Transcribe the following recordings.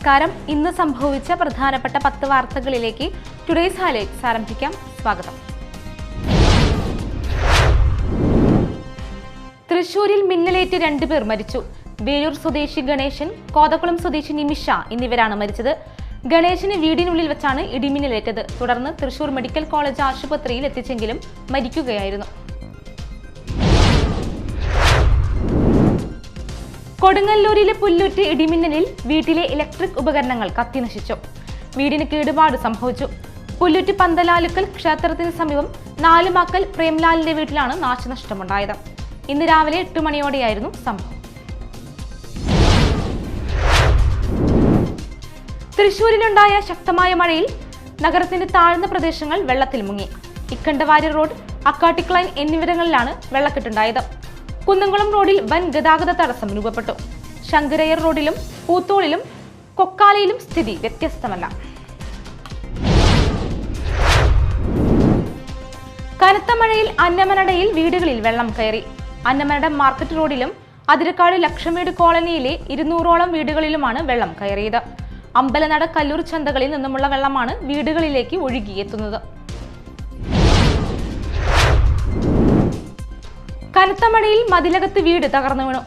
നമസ്കാരം. ഇന്ന് സംഭവിച്ച പ്രധാനപ്പെട്ട 10 വാർത്തകളിലേക്ക് ടുഡേയ്സ് ഹൈലൈറ്റ്സ് ആരംഭിക്കാം. സ്വാഗതം. തൃശൂരിൽ മിന്നലേറ്റ് 2 പേർ മരിച്ചു. വേലൂർ സ്വദേശി ഗണേശൻ, കോതക്കുളം സ്വദേശി നിമിഷ എന്നിവരാണ് മരിച്ചത്. ഗണേശന് വീടിനുള്ളിൽ വെച്ചാണ് ഇടിമിന്നലേറ്റത്. തുടർന്ന് തൃശൂർ മെഡിക്കൽ കോളേജ് ആശുപത്രിയിൽ എത്തിച്ചെങ്കിലും മരിക്കുകയായിരുന്നു. കൊടുങ്ങല്ലൂരിലെ പുല്ലുറ്റ് ഇടിമിന്നലിൽ വീട്ടിലെ ഇലക്ട്രിക് ഉപകരണങ്ങൾ കത്തിനശിച്ചു. വീടിന് കേടുപാട് സംഭവിച്ചു. പുല്ലുറ്റ് പന്തലാലുക്കൽ ക്ഷേത്രത്തിന് സമീപം 4 മാക്കൽ പ്രേംലാലിന്റെ വീട്ടിലാണ് നാശനഷ്ടമുണ്ടായത്. ഇന്ന് രാവിലെ 8 മണിയോടെയായിരുന്നു സംഭവം. തൃശൂരിലുണ്ടായ ശക്തമായ മഴയിൽ നഗരത്തിന്റെ താഴ്ന്ന പ്രദേശങ്ങൾ വെള്ളത്തിൽ മുങ്ങി. ഇക്കണ്ടവാരി റോഡ്, അക്കാട്ടിക്ലൈൻ എന്നിവിടങ്ങളിലാണ് വെള്ളക്കെട്ടുണ്ടായത്. കുന്നംകുളം റോഡിൽ വൻ ഗതാഗത തടസ്സം രൂപപ്പെട്ടു. ശങ്കരയ്യർ റോഡിലും പൂത്തോളിലും കൊക്കാലയിലും സ്ഥിതി വ്യത്യസ്തമല്ല. കനത്ത മഴയിൽ അന്നമനടയിൽ വീടുകളിൽ വെള്ളം കയറി. അന്നമനട മാർക്കറ്റ് റോഡിലും അതിരക്കാട് ലക്ഷംവീട് കോളനിയിലെ 200ഓളം വീടുകളിലുമാണ് വെള്ളം കയറിയത്. അമ്പലനട, കല്ലൂർ ചന്തകളിൽ നിന്നുമുള്ള വെള്ളമാണ് വീടുകളിലേക്ക് ഒഴുകിയെത്തുന്നത്. കനത്ത മഴയിൽ മതിലകത്ത് വീട് തകർന്നു വീണു.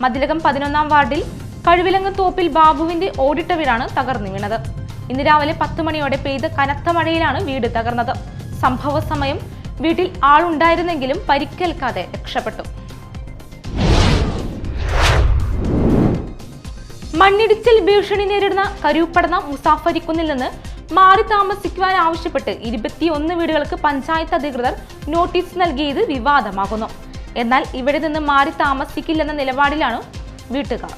മതിലകം 11-ാം വാർഡിൽ കഴുവിലങ്ങ് തോപ്പിൽ ബാബുവിന്റെ ഓടിട്ട വീടാണ് തകർന്നു വീണത്. ഇന്ന് രാവിലെ 10 മണിയോടെ പെയ്ത കനത്ത മഴയിലാണ് വീട് തകർന്നത്. സംഭവ സമയം വീട്ടിൽ ആളുണ്ടായിരുന്നെങ്കിലും പരിക്കേൽക്കാതെ രക്ഷപ്പെട്ടു. മണ്ണിടിച്ചിൽ ഭീഷണി നേരിടുന്ന കരൂപ്പടന്ന മുസാഫരിക്കുന്നിൽ നിന്ന് മാറി താമസിക്കുവാൻ ആവശ്യപ്പെട്ട് 21 വീടുകൾക്ക് പഞ്ചായത്ത് അധികൃതർ നോട്ടീസ് നൽകിയത് വിവാദമാകുന്നു. എന്നാൽ ഇവിടെ നിന്ന് മാറി താമസിക്കില്ലെന്ന നിലപാടിലാണ് വീട്ടുകാർ.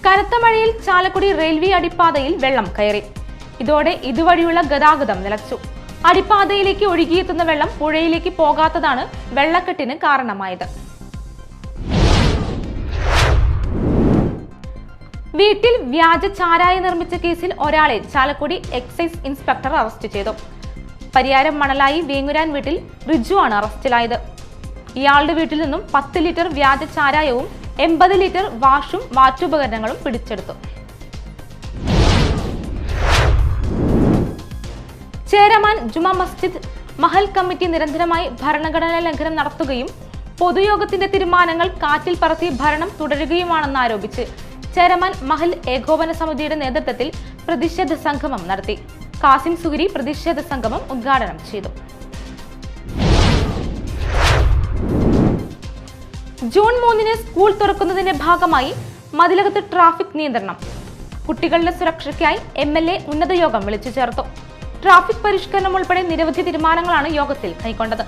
കനത്ത മഴയിൽ ചാലക്കുടി റെയിൽവേ അടിപ്പാതയിൽ വെള്ളം കയറി. ഇതോടെ ഇതുവഴിയുള്ള ഗതാഗതം നിലച്ചു. അടിപ്പാതയിലേക്ക് ഒഴുകിയെത്തുന്ന വെള്ളം പുഴയിലേക്ക് പോകാത്തതാണ് വെള്ളക്കെട്ടിന് കാരണമായത്. വീട്ടിൽ വ്യാജ ചാരായം നിർമ്മിച്ച കേസിൽ ഒരാളെ ചാലക്കുടി എക്സൈസ് ഇൻസ്പെക്ടർ അറസ്റ്റ് ചെയ്തു. പരിയാരം മണലായി വേങ്ങുരാൻ വീട്ടിൽ റിജു ആണ് അറസ്റ്റിലായത്. ഇയാളുടെ വീട്ടിൽ നിന്നും 10 ലിറ്റർ വ്യാജ ചാരായവും 80 ലിറ്റർ വാഷും വാറ്റുപകരണങ്ങളും പിടിച്ചെടുത്തു. ചേരമാൻ ജുമാ മസ്ജിദ് മഹൽ കമ്മിറ്റി നിരന്തരമായി ഭരണഘടനാ ലംഘനം നടത്തുകയും പൊതുയോഗത്തിന്റെ തീരുമാനങ്ങൾ കാറ്റിൽ പറത്തി ഭരണം തുടരുകയുമാണെന്ന് ആരോപിച്ച് ചേരമാൻ മഹൽ ഏകോപന സമിതിയുടെ നേതൃത്വത്തിൽ പ്രതിഷേധ സംഗമം നടത്തി. കാസിം സുഗിരി പ്രതിഷേധ സംഗമം ഉദ്ഘാടനം ചെയ്തു. ജൂൺ 3-ന് സ്കൂൾ തുറക്കുന്നതിന്റെ ഭാഗമായി മതിലകത്ത് ട്രാഫിക് നിയന്ത്രണം. കുട്ടികളുടെ സുരക്ഷയ്ക്കായി MLA ഉന്നത യോഗം വിളിച്ചു ചേർത്തു. ട്രാഫിക് പരിഷ്കരണം ഉൾപ്പെടെ നിരവധി തീരുമാനങ്ങളാണ് യോഗത്തിൽ കൈക്കൊണ്ടത്.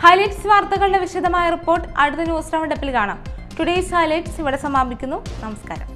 ഹൈലൈറ്റ്സ് വാർത്തകളുടെ വിശദമായ റിപ്പോർട്ട് അടുത്ത ന്യൂസ് റൗണ്ടപ്പിൽ കാണാം. ടുഡേയ്സ് ഹൈലൈറ്റ്സ് ഇവിടെ സമാപിക്കുന്നു. നമസ്കാരം.